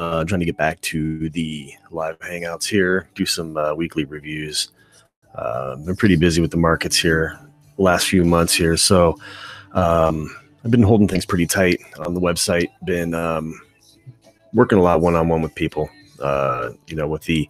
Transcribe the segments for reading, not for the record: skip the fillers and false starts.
Trying to get back to the live hangouts here, do some weekly reviews. Been pretty busy with the markets here last few months here. So I've been holding things pretty tight on the website. Been working a lot one-on-one with people, with the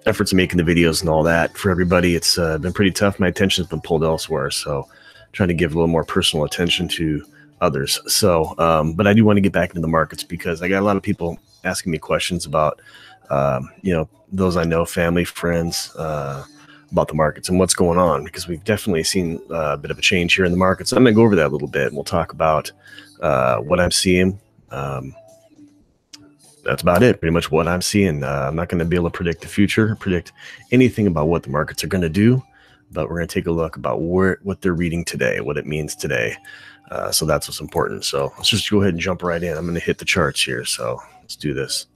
efforts of making the videos and all that for everybody. It's been pretty tough. My attention's been pulled elsewhere. So trying to give a little more personal attention to others. So, but I do want to get back into the markets because I got a lot of people asking me questions about, those I know, family, friends, about the markets and what's going on, because we've definitely seen a bit of a change here in the markets. So I'm going to go over that a little bit and we'll talk about what I'm seeing. That's about it, pretty much what I'm seeing. I'm not going to be able to predict the future, predict anything about what the markets are going to do, but we're going to take a look about what they're reading today, what it means today. So that's what's important. So let's just go ahead and jump right in. I'm going to hit the charts here. So let's do this.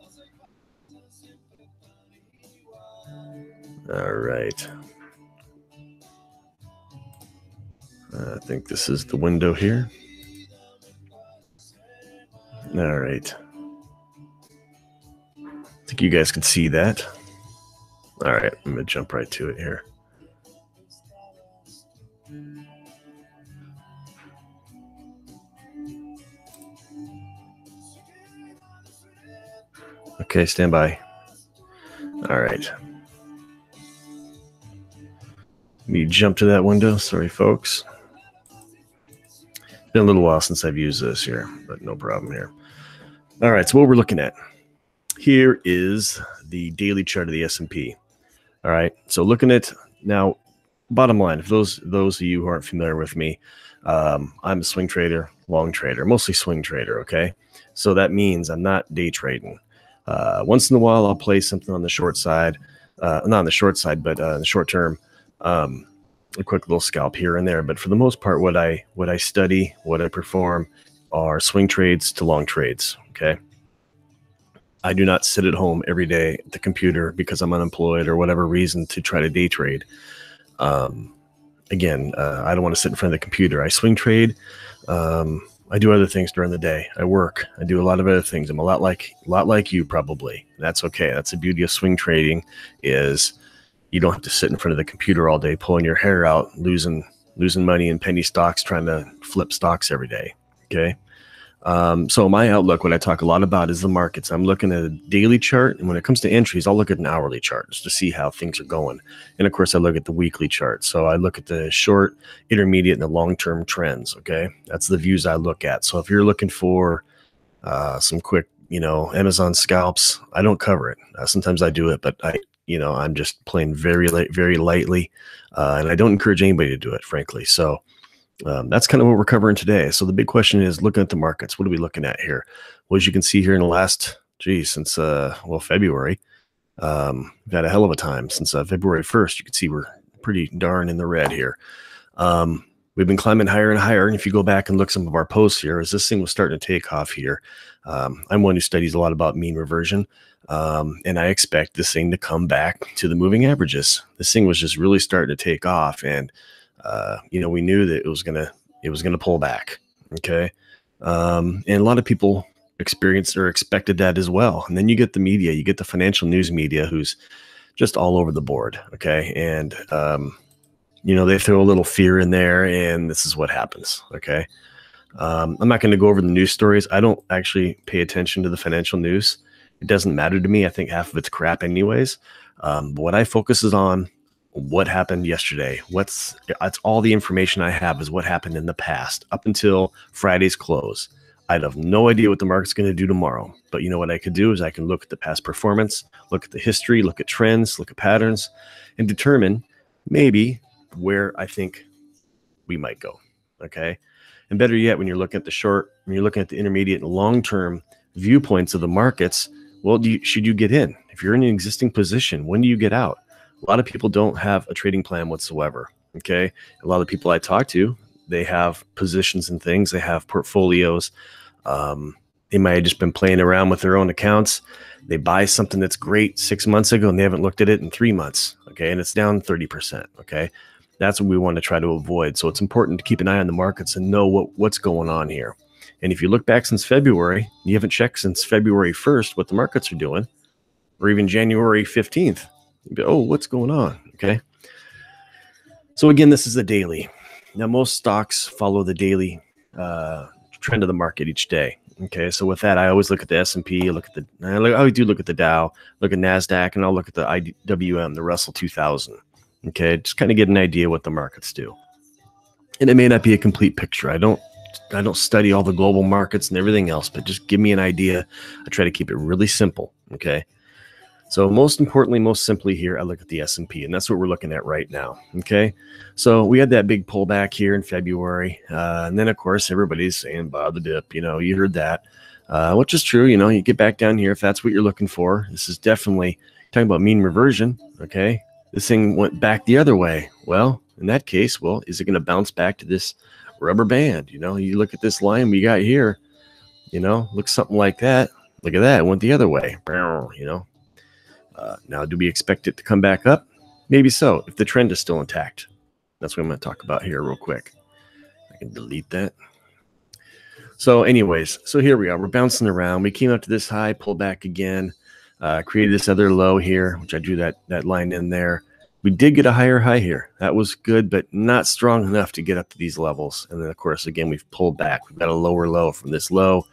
All right. I think this is the window here. All right. I think you guys can see that. All right, I'm going to jump right to it here. Okay, stand by. All right. You jump to that window. Sorry, folks. Been a little while since I've used this here, but no problem here. All right, so what we're looking at here is the daily chart of the S&P. All right, so looking at now, bottom line, if those of you who aren't familiar with me, I'm a swing trader, long trader, mostly swing trader. Okay, so that means I'm not day trading. Once in a while, I'll play something on the short side, not on the short side, but in the short term. A quick little scalp here and there, but for the most part, what I study, what I perform are swing trades to long trades. Okay. I do not sit at home every day at the computer because I'm unemployed or whatever reason to try to day trade. Again, I don't want to sit in front of the computer. I swing trade. I do other things during the day. I work. I do a lot of other things. I'm a lot like you probably. That's okay. That's the beauty of swing trading, is you don't have to sit in front of the computer all day, pulling your hair out, losing money in penny stocks, trying to flip stocks every day. Okay. So my outlook, what I talk a lot about is the markets. I'm looking at a daily chart, and when it comes to entries, I'll look at an hourly chart just to see how things are going. And of course, I look at the weekly chart. So I look at the short, intermediate, and the long-term trends. Okay. That's the views I look at. So if you're looking for some quick, Amazon scalps, I don't cover it. Sometimes I do it, but I'm just playing very lightly, and I don't encourage anybody to do it, frankly. So that's kind of what we're covering today. So the big question is looking at the markets. What are we looking at here? Well, as you can see here in the last, since February, we've had a hell of a time since February 1st. You can see we're pretty darn in the red here. We've been climbing higher and higher. And if you go back and look some of our posts here, as this thing was starting to take off here, I'm one who studies a lot about mean reversion. And I expect this thing to come back to the moving averages. This thing was just really starting to take off, and we knew that it was gonna pull back. Okay, and a lot of people experienced or expected that as well. And then you get the media, you get the financial news media, who's just all over the board. Okay, and they throw a little fear in there, and this is what happens. Okay, I'm not going to go over the news stories. I don't actually pay attention to the financial news. It doesn't matter to me. I think half of it's crap anyways. But what I focus is on what happened yesterday. That's all the information I have, is what happened in the past up until Friday's close. I'd have no idea what the market's going to do tomorrow. But what I could do is I can look at the past performance, look at the history, look at trends, look at patterns, and determine maybe where I think we might go. Okay. And better yet, when you're looking at the short, when you're looking at the intermediate and long-term viewpoints of the markets, well, should you get in? If you're in an existing position, when do you get out? A lot of people don't have a trading plan whatsoever. Okay. A lot of people I talk to, they have positions and things. They have portfolios. They might have just been playing around with their own accounts. They buy something that's great 6 months ago and they haven't looked at it in 3 months. Okay. And it's down 30%. Okay. That's what we want to try to avoid. So it's important to keep an eye on the markets and know what's going on here. And if you look back since February, you haven't checked since February 1st what the markets are doing, or even January 15th. You'd be, oh, what's going on? Okay. So again, this is the daily. Now, most stocks follow the daily trend of the market each day. Okay, so with that, I always look at the S&P, I do look at the Dow, look at NASDAQ, and I'll look at the IWM, the Russell 2000. Okay, just kind of get an idea what the markets do. And it may not be a complete picture. I don't study all the global markets and everything else, but just give me an idea. I try to keep it really simple. Okay. So most importantly, most simply here, I look at the S&P, and that's what we're looking at right now. Okay. So we had that big pullback here in February. And then of course, everybody's saying, buy the dip, you heard that, which is true. You get back down here if that's what you're looking for. This is definitely talking about mean reversion. Okay. This thing went back the other way. Well, in that case, is it going to bounce back to this rubber band? You look at this line we got here, looks something like that. Look at that. It went the other way. Now, do we expect it to come back up? Maybe so, if the trend is still intact. That's what I'm going to talk about here real quick. I can delete that. So anyways, so here we are. We're bouncing around. We came up to this high, pulled back again, created this other low here, which I drew that line in there. We did get a higher high here. That was good, but not strong enough to get up to these levels. And then, of course, again, we've pulled back. We've got a lower low from this low.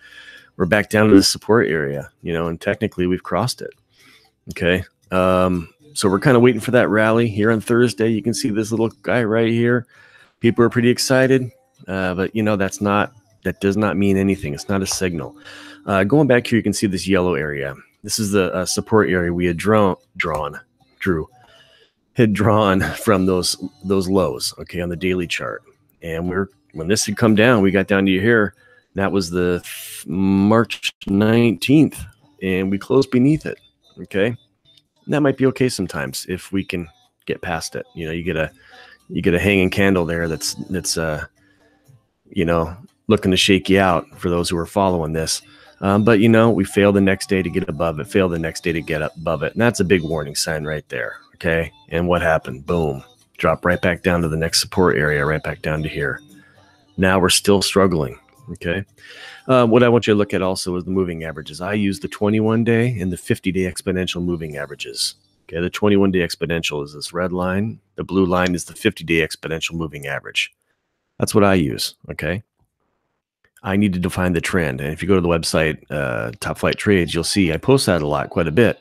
We're back down to the support area, and technically we've crossed it. Okay. So we're kind of waiting for that rally here on Thursday. You can see this little guy right here. People are pretty excited, but that does not mean anything. It's not a signal. Going back here, you can see this yellow area. This is the support area we had drawn from those lows. Okay, on the daily chart. And when this had come down, we got down to here. That was the March 19th, and we closed beneath it. Okay. And that might be okay sometimes if we can get past it. You get a hanging candle there that's looking to shake you out for those who are following this. But we fail the next day to get above it, fail the next day to get up above it. And that's a big warning sign right there. Okay. And what happened? Boom. Drop right back down to the next support area, right back down to here. Now we're still struggling. Okay. What I want you to look at also is the moving averages. I use the 21-day and the 50-day exponential moving averages. Okay, the 21-day exponential is this red line. The blue line is the 50-day exponential moving average. That's what I use. Okay. I need to define the trend. And if you go to the website, TopFlight Trades, you'll see I post that a lot, quite a bit,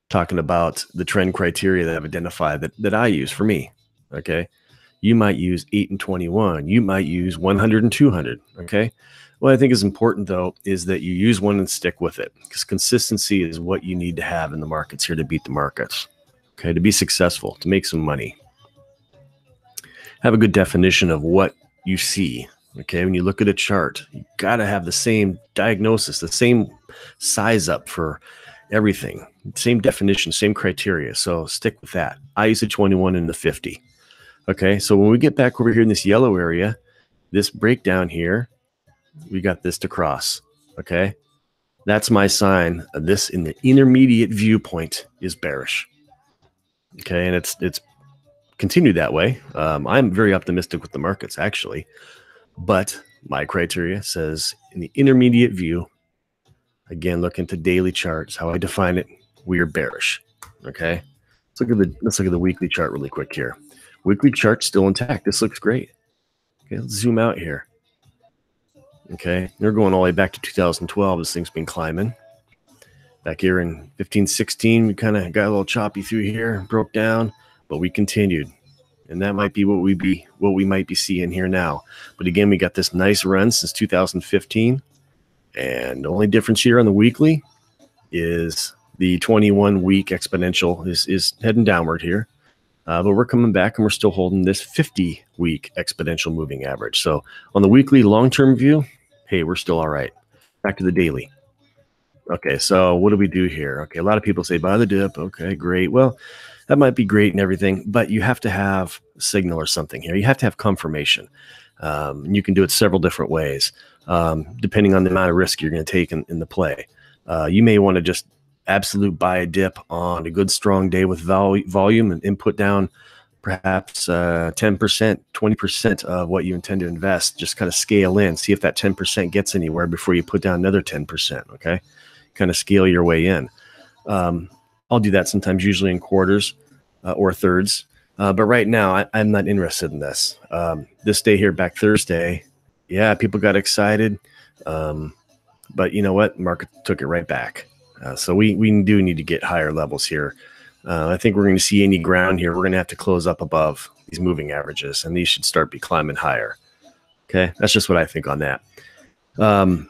talking about the trend criteria that I've identified that I use for me. Okay. You might use 8 and 21. You might use 100 and 200. Okay. What I think is important, though, is that you use one and stick with it, because consistency is what you need to have in the markets here to beat the markets. Okay. To be successful, to make some money. Have a good definition of what you see. Okay. When you look at a chart, you got to have the same diagnosis, the same size up for everything, same definition, same criteria. So stick with that. I use the 21 and the 50. Okay. So when we get back over here in this yellow area, this breakdown here, we got this to cross. Okay. That's my sign of this in the intermediate viewpoint is bearish. Okay. And it's continued that way. I'm very optimistic with the markets, actually. But my criteria says in the intermediate view, again, look into daily charts, how I define it, we are bearish. Okay. Let's look at the weekly chart really quick here. Weekly chart still intact. This looks great. Okay, let's zoom out here. Okay, they're going all the way back to 2012. This thing's been climbing. Back here in 15, 16, we kind of got a little choppy through here, broke down, but we continued. And that might be what we might be seeing here now. But again, we got this nice run since 2015. And the only difference here on the weekly is the 21-week exponential is heading downward here. But we're coming back and we're still holding this 50-week exponential moving average. So on the weekly long-term view, hey, we're still all right. Back to the daily. Okay, so what do we do here? Okay, a lot of people say buy the dip. Okay, great. Well, that might be great and everything, but you have to have a signal or something here. You have to have confirmation. You can do it several different ways, depending on the amount of risk you're going to take in the play. You may want to just absolute buy a dip on a good strong day with volume and put down perhaps 10%, 20% of what you intend to invest. Just kind of scale in, see if that 10% gets anywhere before you put down another 10%. Okay, kind of scale your way in. I'll do that sometimes, usually in quarters or thirds. But right now, I'm not interested in this. This day here, back Thursday, yeah, people got excited. But you know what? Market took it right back. So we do need to get higher levels here. I think we're going to see any ground here. We're going to have to close up above these moving averages, and these should start be climbing higher. Okay, that's just what I think on that. So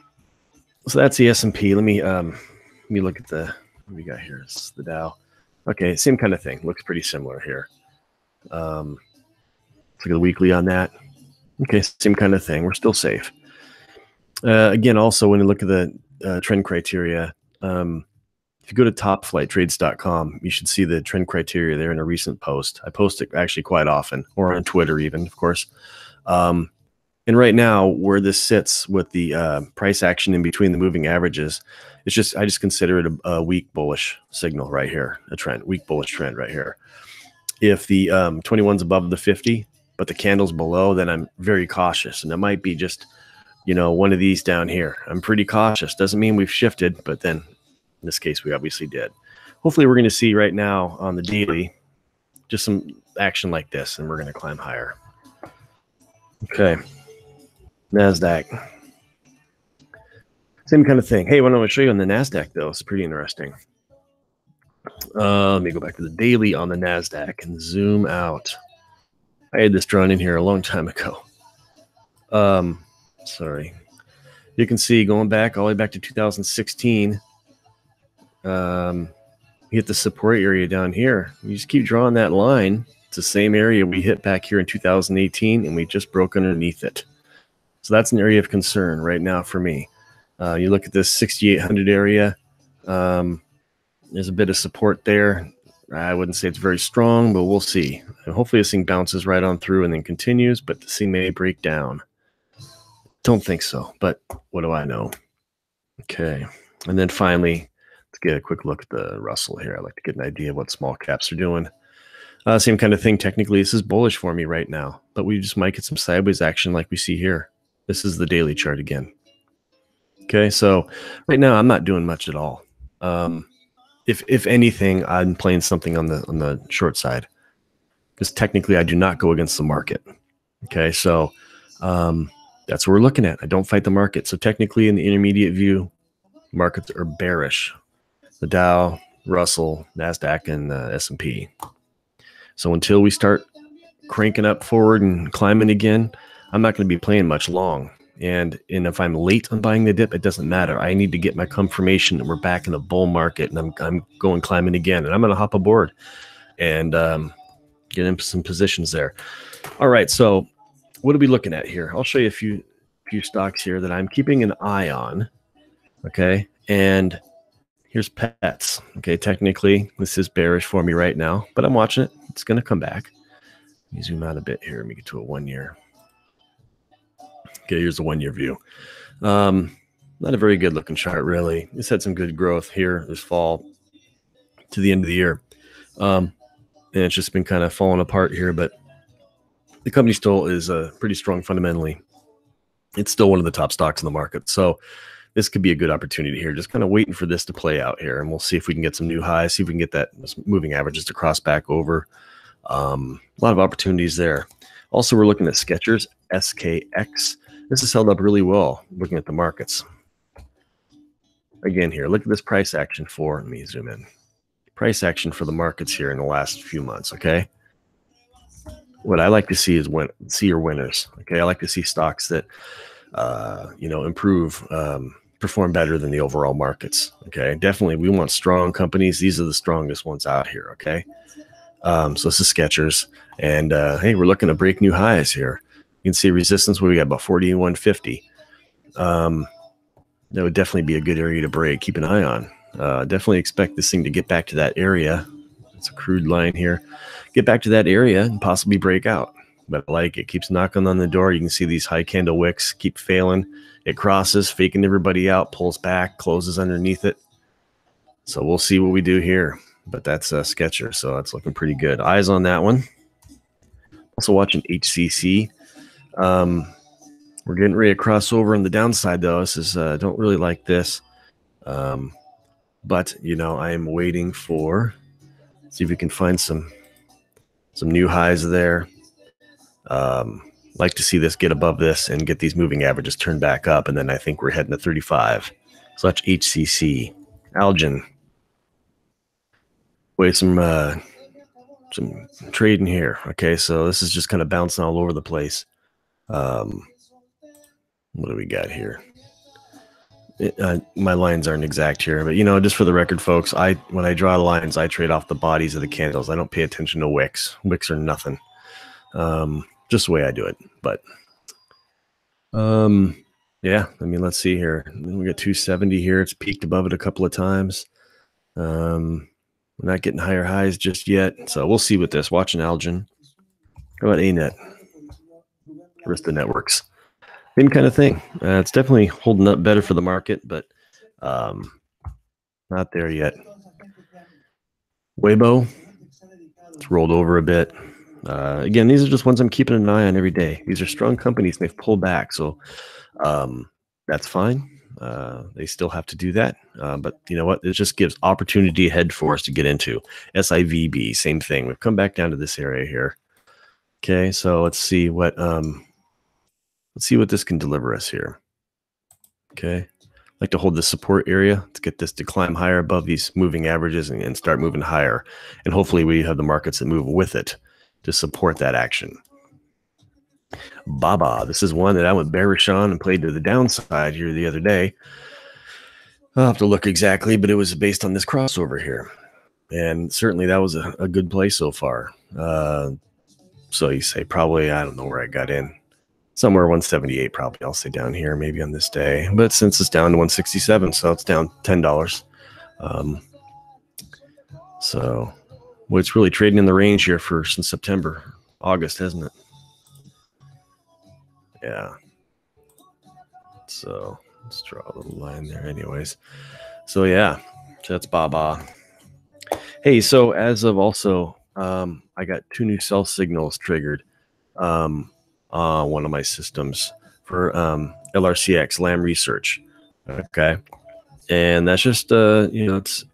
that's the S&P. Let me look at what we got here. It's the Dow. Okay, same kind of thing. Looks pretty similar here. Let's look at the weekly on that. Okay, same kind of thing. We're still safe. Again, also when you look at the trend criteria, if you go to TopFlightTrades.com, you should see the trend criteria there in a recent post. I post it actually quite often, or on Twitter even, of course. And right now, where this sits with the price action in between the moving averages, I just consider it a weak bullish signal right here, a trend, weak bullish trend right here. If the 21's above the 50, but the candle's below, then I'm very cautious, and it might be just one of these down here. I'm pretty cautious. Doesn't mean we've shifted, but then in this case, we obviously did. Hopefully, we're going to see right now on the daily just some action like this, and we're going to climb higher. Okay. NASDAQ. Same kind of thing. Hey, what I want to show you on the NASDAQ, though, it's pretty interesting. Let me go back to the daily on the NASDAQ and zoom out. I had this drawn in here a long time ago. Sorry. You can see going back all the way back to 2016. You hit the support area down here. You just keep drawing that line. It's the same area we hit back here in 2018, and we just broke underneath it. So that's an area of concern right now for me. You look at this 6,800 area. There's a bit of support there. I wouldn't say it's very strong, but we'll see. And hopefully this thing bounces right on through and then continues, but this thing may break down. Don't think so, but what do I know? Okay. And then finally, let's get a quick look at the Russell here. I like to get an idea of what small caps are doing. Same kind of thing. Technically, this is bullish for me right now, but we just might get some sideways action like we see here. This is the daily chart again. Okay, so right now I'm not doing much at all. If anything, I'm playing something on the short side, because technically I do not go against the market. Okay, so that's what we're looking at. I don't fight the market. So technically, in the intermediate view, markets are bearish. The Dow, Russell, NASDAQ, and S&P. So until we start cranking up forward and climbing again, I'm not going to be playing much long. And if I'm late on buying the dip, it doesn't matter. I need to get my confirmation that we're back in the bull market, and I'm going climbing again. And I'm going to hop aboard and get into some positions there. All right, so what are we looking at here? I'll show you a few stocks here that I'm keeping an eye on. Okay, and here's pets. Okay, technically this is bearish for me right now, but I'm watching it. It's going to come back. Let me zoom out a bit here. Let me get to a 1 year. Okay, here's a 1 year view. Not a very good looking chart, really. It's had some good growth here this fall to the end of the year. And it's just been kind of falling apart here, but the company still is pretty strong fundamentally. It's still one of the top stocks in the market. So this could be a good opportunity here. Just kind of waiting for this to play out here. And we'll see if we can get some new highs, see if we can get that moving averages to cross back over. A lot of opportunities there. Also, we're looking at Skechers, SKX. This has held up really well looking at the markets. Again here, look at this price action let me zoom in. Price action for the markets here in the last few months, okay? What I like to see is see your winners, okay? I like to see stocks that, improve, perform better than the overall markets, okay? Definitely, we want strong companies. These are the strongest ones out here, okay? So this is Skechers, and hey, we're looking to break new highs here. You can see resistance where we got about 41.50. That would definitely be a good area to break. Keep an eye on. Definitely expect this thing to get back to that area. It's a crude line here. Get back to that area and possibly break out. But I like it. Keeps knocking on the door. You can see these high candle wicks keep failing. It crosses, faking everybody out, pulls back, closes underneath it. So we'll see what we do here. But that's a Skechers, so that's looking pretty good. Eyes on that one. Also watching HCC. We're getting ready to cross over on the downside, though. This is don't really like this. But, you know, I am waiting for, see if we can find some new highs there. Like to see this get above this and get these moving averages turned back up. And then I think we're heading to 35. So that's HCC. Algin. Wait, some trading here. Okay, so this is just kind of bouncing all over the place. What do we got here? My lines aren't exact here, but, you know, just for the record, folks, when I draw the lines, I trade off the bodies of the candles. I don't pay attention to wicks. Wicks are nothing. Just the way I do it. But yeah, I mean, let's see here. We got 270 here. It's peaked above it a couple of times. We're not getting higher highs just yet, so we'll see with this. Watching Algin. How about ANET? Arista Networks. Same kind of thing. It's definitely holding up better for the market, but not there yet. Weibo, it's rolled over a bit. Again, these are just ones I'm keeping an eye on every day. These are strong companies, and they've pulled back, so that's fine. They still have to do that, but you know what? It just gives opportunity ahead for us to get into. SIVB, same thing. We've come back down to this area here. Okay, so let's see what this can deliver us here. Okay, like to hold the support area to get this to climb higher above these moving averages and start moving higher, and hopefully we have the markets that move with it to support that action. Baba, this is one that I went bearish on and played to the downside here the other day. I'll have to look exactly, but it was based on this crossover here. And certainly that was a good play so far. So you say probably, I don't know where I got in. Somewhere 178 probably, I'll say down here, maybe on this day. But since it's down to 167, so it's down $10. So well, it's really trading in the range here since September, August, hasn't it? Yeah. So let's draw a little line there anyways. So yeah, so that's Baba. Hey, so as of also, I got 2 new sell signals triggered on one of my systems for LRCX, Lamb Research. Okay. And that's just, you know, it's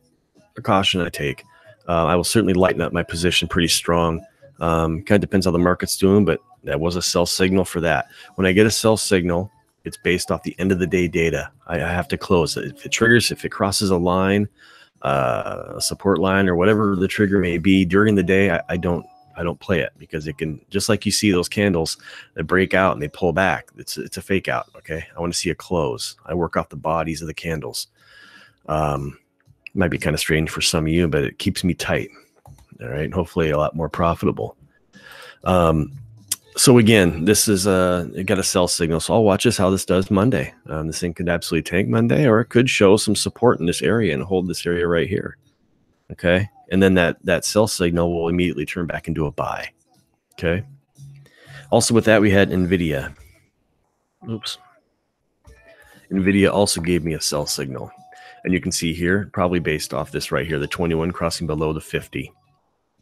a caution I take. I will certainly lighten up my position pretty strong. Kind of depends how the market's doing, but that was a sell signal for that. When I get a sell signal, it's based off the end of the day data. I have to close. If it triggers, if it crosses a line, a support line, or whatever the trigger may be during the day, I don't play it, because it can, just like you see those candles that break out and they pull back. It's a fake out. Okay, I want to see a close. I work off the bodies of the candles. Might be kind of strange for some of you, but it keeps me tight. All right, hopefully a lot more profitable. So again, this is it got a sell signal, so I'll watch this how this does Monday. This thing could absolutely tank Monday, or it could show some support in this area and hold this area right here. Okay, and then that sell signal will immediately turn back into a buy. Okay. Also with that, we had NVIDIA. Oops. NVIDIA also gave me a sell signal, and you can see here, probably based off this right here, the 21 crossing below the 50.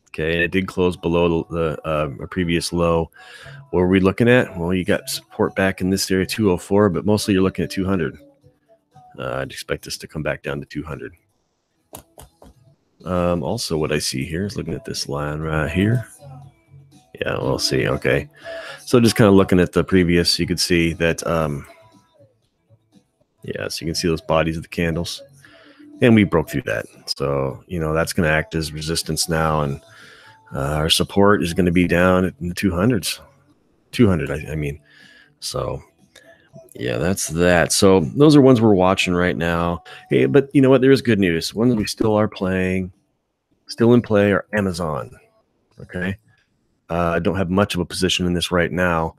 Okay, and it did close below a previous low. What were we looking at? Well, you got support back in this area, 204, but mostly you're looking at 200. I'd expect this to come back down to 200. Also, what I see here is looking at this line right here. Yeah, we'll see. Okay, so just kind of looking at the previous, you could see that, yeah, so you can see those bodies of the candles. And we broke through that. So, you know, that's going to act as resistance now, and our support is going to be down in the 200s. 200, I mean. So, yeah, that's that. So those are ones we're watching right now. Hey, but you know what? There is good news. Ones we still are playing, still in play, are Amazon. Okay. I don't have much of a position in this right now.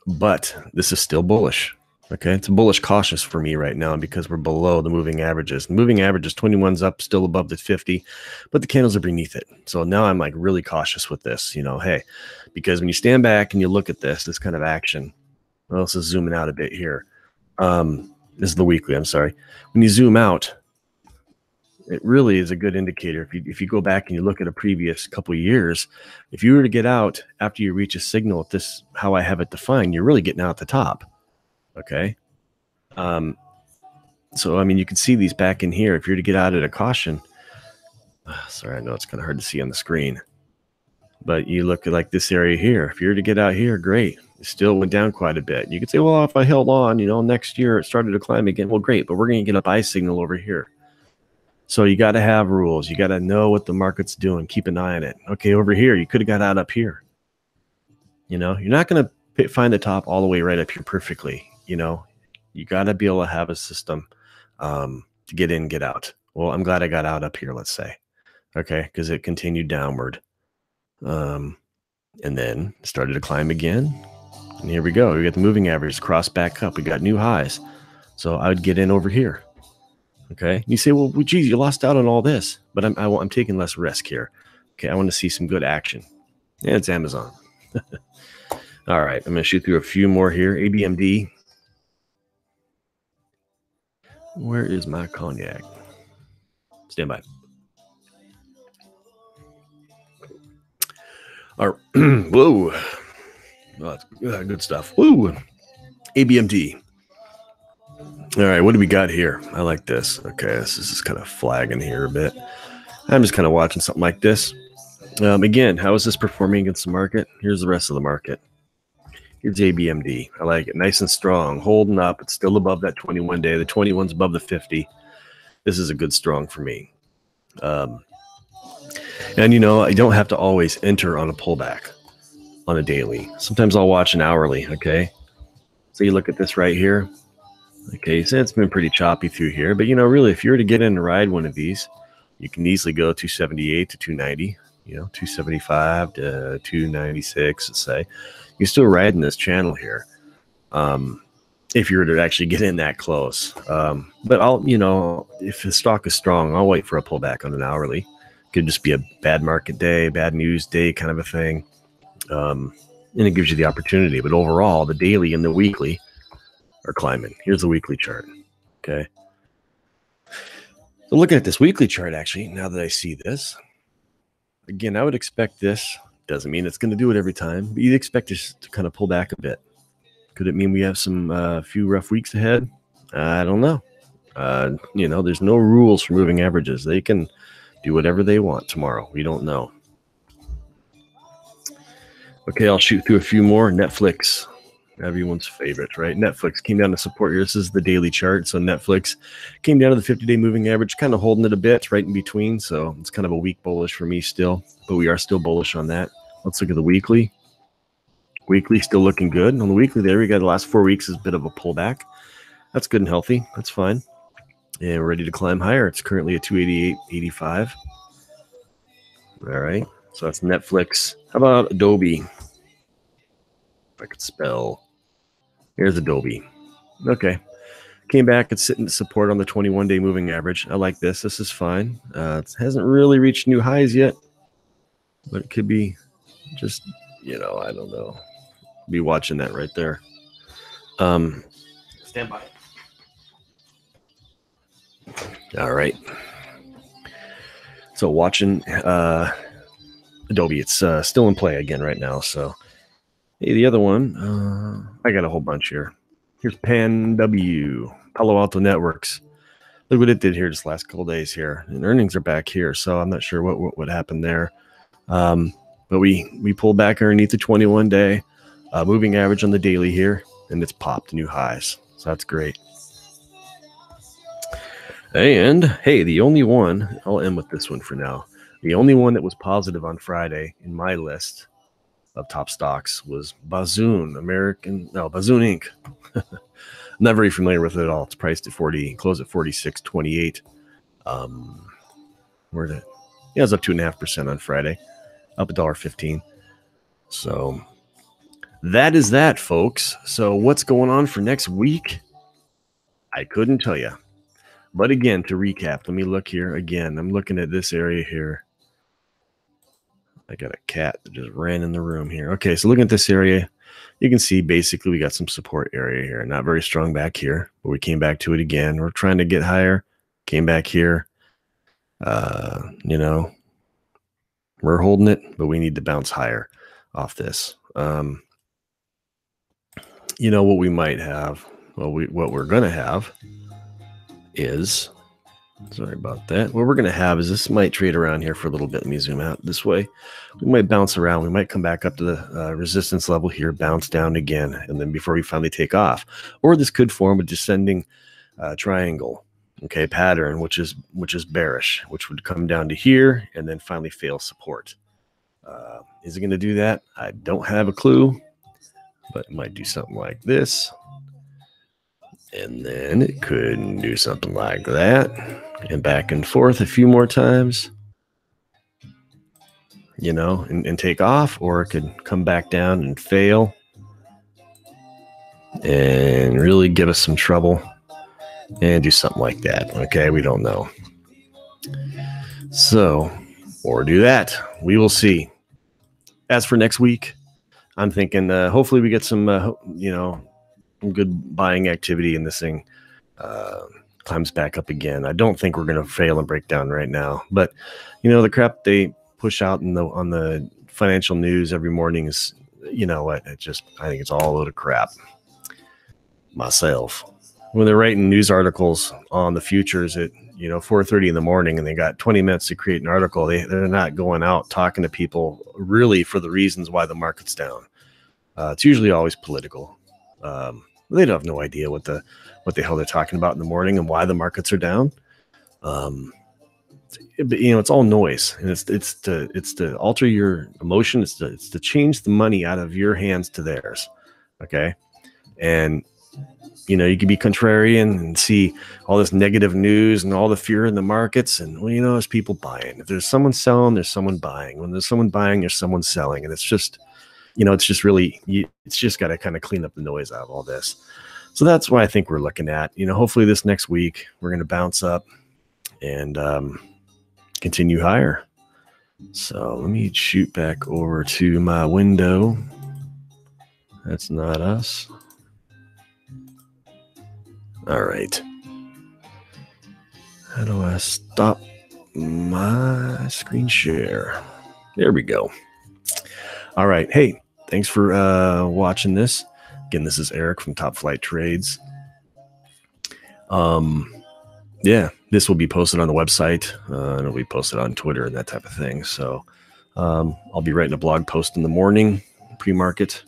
But this is still bullish. Okay, it's bullish cautious for me right now because we're below the moving averages. The moving average is 21's up, still above the 50, but the candles are beneath it. So now I'm like really cautious with this, you know, hey, because when you stand back and you look at this kind of action, well, this is zooming out a bit here. This is the weekly, I'm sorry. When you zoom out, it really is a good indicator. If you go back and you look at a previous couple of years, if you were to get out after you reach a signal at this, how I have it defined, you're really getting out at the top. Okay. So, I mean, you can see these back in here. If you're to get out at a caution, sorry, I know it's kind of hard to see on the screen, but you look at like this area here. If you're to get out here, great. It still went down quite a bit. You could say, well, if I held on, next year it started to climb again. Well, great, but we're going to get a buy signal over here. So you got to have rules. You got to know what the market's doing. Keep an eye on it. Okay, over here, you could have got out up here. You're not going to find the top all the way right up here perfectly. You got to be able to have a system to get in, get out. Well, I'm glad I got out up here, let's say. Okay, because it continued downward. And then started to climb again. And here we go. We got the moving average cross back up. We got new highs. So I would get in over here. Okay. You say, well, geez, you lost out on all this, but I'm taking less risk here. Okay. I want to see some good action. Yeah, it's Amazon. All right. I'm going to shoot through a few more here. ABMD. Where is my cognac? Stand by. All right. Whoa. Oh, that's good stuff. Woo. ABMD. All right, what do we got here? I like this. Okay, this is kind of flagging here a bit. I'm just kind of watching something like this. Again, how is this performing against the market? Here's the rest of the market. Here's ABMD. I like it. Nice and strong. Holding up. It's still above that 21 day. The 21's above the 50. This is a good strong for me. And, I don't have to always enter on a pullback on a daily. Sometimes I'll watch an hourly, okay? So you look at this right here. Okay, so it's been pretty choppy through here. But, really, if you were to get in and ride one of these, you can easily go 278 to 290, 275 to 296, let's say. You're still riding this channel here if you were to actually get in that close. But if the stock is strong, I'll wait for a pullback on an hourly. Could just be a bad market day, bad news day kind of a thing. And it gives you the opportunity. But overall, the daily and the weekly are climbing. Here's the weekly chart. Okay. So looking at this weekly chart, actually, now that I see this, again, I would expect this. Doesn't mean it's going to do it every time, but you'd expect this to kind of pull back a bit. Could it mean we have some few rough weeks ahead? I don't know. There's no rules for moving averages. They can do whatever they want tomorrow. We don't know. Okay, I'll shoot through a few more. Netflix, everyone's favorite, right? Netflix came down to support here. This is the daily chart. So Netflix came down to the 50-day moving average, kind of holding it a bit right in between. So it's kind of a weak bullish for me still, but we are still bullish on that. Let's look at the weekly. Weekly still looking good. On the weekly there, we got the last 4 weeks is a bit of a pullback. That's good and healthy. That's fine. And we're ready to climb higher. It's currently at 288.85. All right. So that's Netflix. How about Adobe? If I could spell. Here's Adobe. Okay. Came back. It's sitting to support on the 21-day moving average. I like this. This is fine. It hasn't really reached new highs yet, but it could be just, I don't know. Be watching that right there. Stand by. All right. So watching Adobe, it's still in play again right now. So hey, the other one, I got a whole bunch here. Here's PanW, Palo Alto Networks. Look what it did here this last couple days here, and earnings are back here. So I'm not sure what happened there. But we pulled back underneath the 21-day moving average on the daily here, and it's popped new highs. So that's great. And hey, the only one, I'll end with this one for now. The only one that was positive on Friday in my list of top stocks was Bazoon Inc. Not very familiar with it at all. It's priced at 40, closed at 46.28. Where'd it? Yeah, it's up 2.5% on Friday, up $1.15. So that is that, folks. So what's going on for next week? I couldn't tell you. But again, to recap, let me look here again. I'm looking at this area here. I got a cat that just ran in the room here. Okay, so looking at this area, you can see basically we got some support area here. Not very strong back here, but we came back to it again. We're trying to get higher. Came back here. You know, we're holding it, but we need to bounce higher off this. You know what we might have? Well, what we're going to have is, sorry about that. What we're going to have is this might trade around here for a little bit. Let me zoom out this way. We might bounce around. We might come back up to the resistance level here, bounce down again, and then before we finally take off. Or this could form a descending triangle, okay, pattern, which is bearish, which would come down to here and then finally fail support. Is it going to do that? I don't have a clue, but it might do something like this. And then it could do something like that, and back and forth a few more times, you know, and take off, or it could come back down and fail and really give us some trouble and do something like that. Okay, we don't know. So, or do that. We will see. As for next week, I'm thinking hopefully we get some, you know, good buying activity in this thing climbs back up again. I don't think we're going to fail and break down right now, but you know, the crap they push out on the financial news every morning is, you know what, I think it's all a load of crap myself. When they're writing news articles on the futures at, you know, 4:30 in the morning, and they got 20 minutes to create an article, they're not going out talking to people really for the reasons why the market's down. It's usually always political. They don't have no idea what the hell they're talking about in the morning and why the markets are down. You know, it's all noise, and it's to alter your emotion. It's to change the money out of your hands to theirs. Okay, and you know, you can be contrarian and see all this negative news and all the fear in the markets, and well, you know, there's people buying. If there's someone selling, there's someone buying. When there's someone buying, there's someone selling, and it's just, you know, it's just really, it's just got to kind of clean up the noise out of all this. So that's why I think we're looking at, you know, hopefully this next week we're going to bounce up and continue higher. So let me shoot back over to my window. That's not us. All right. How do I stop my screen share? There we go. All right. Hey, thanks for watching this. Again, this is Eric from TopFlight Trades. Yeah, this will be posted on the website, and it'll be posted on Twitter and that type of thing. So I'll be writing a blog post in the morning, pre-market.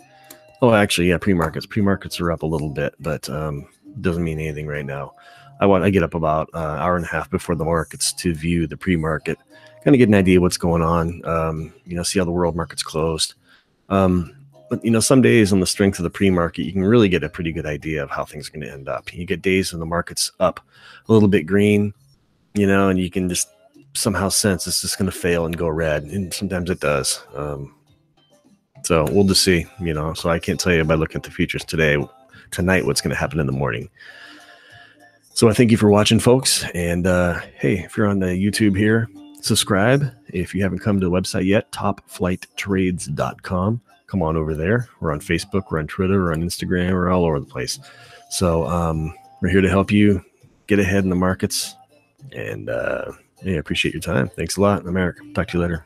Oh, actually, yeah, pre-markets. Pre-markets are up a little bit, but doesn't mean anything right now. I get up about an hour and a half before the markets to view the pre-market, kind of get an idea what's going on. You know, see how the world market's closed. But you know, some days on the strength of the pre-market, you can really get a pretty good idea of how things are going to end up. You get days when the market's up a little bit green, you know, and you can just somehow sense it's just going to fail and go red, and sometimes it does. So we'll just see, you know. So I can't tell you by looking at the futures tonight what's going to happen in the morning. So I thank you for watching, folks. And hey, if you're on the YouTube here, subscribe. If you haven't come to the website yet, topflighttrades.com. Come on over there. We're on Facebook, we're on Twitter, we're on Instagram, we're all over the place. So we're here to help you get ahead in the markets. And yeah, I appreciate your time. Thanks a lot. I'm Eric. Talk to you later.